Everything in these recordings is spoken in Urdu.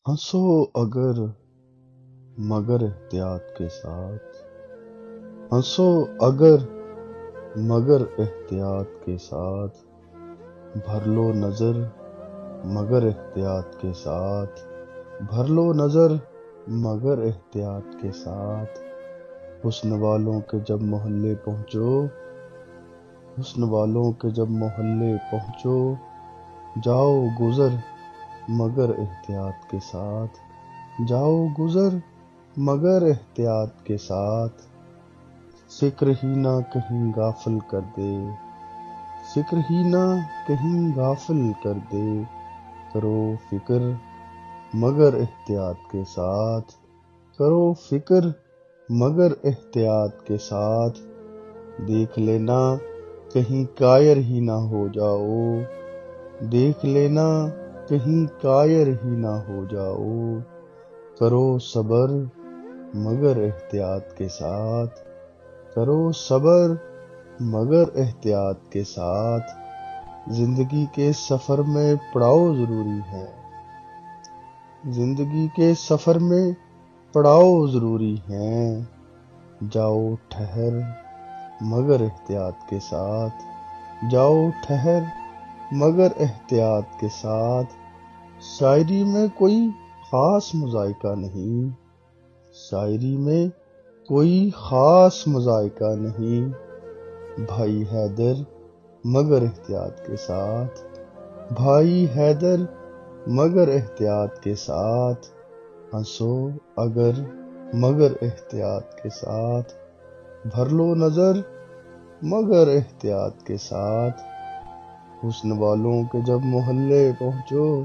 ہنسو اگر مگر احتیاط کے ساتھ، ہنسو اگر مگر احتیاط کے ساتھ، بھر لو نظر مگر احتیاط کے ساتھ، بھر لو نظر مگر احتیاط کے ساتھ۔ حسن والوں کے جب محلے پہنچو، حسن والوں کے جب محلے پہنچو، جاؤ گزر مگر احتیاط کے ساتھ، جاؤ گزر مگر احتیاط کے ساتھ۔ فکر ہی نہ کہیں غافل کر دے، فکر ہی نہ کہیں غافل کر دے، کرو فکر مگر احتیاط کے ساتھ، کرو فکر مگر احتیاط کے ساتھ۔ دیکھ لینا کہیں کائر ہی نہ ہو جاؤ، دیکھ لینا کہیں کائر ہی نہ ہو جاؤ، کرو صبر مگر احتیاط کے ساتھ، کرو صبر مگر احتیاط کے ساتھ۔ زندگی کے سفر میں پڑاؤ ضروری ہے، زندگی کے سفر میں پڑاؤ ضروری ہیں، جاؤ ٹھہر مگر احتیاط کے ساتھ، جاؤ ٹھہر مگر احتیاط کے ساتھ۔ شاعری میں کوئی خاص مذائقہ نہیں، شاعری میں کوئی خاص مذائقہ نہیں، بھائی حیدر مگر احتیاط کے ساتھ، بھائی حیدر مگر احتیاط کے ساتھ۔ ہنسو اگر مگر احتیاط کے ساتھ، بھر لو نظر مگر احتیاط کے ساتھ۔ حسن والوں کے جب محلے پہنچو،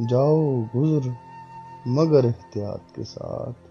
جاؤ گزر مگر احتیاط کے ساتھ۔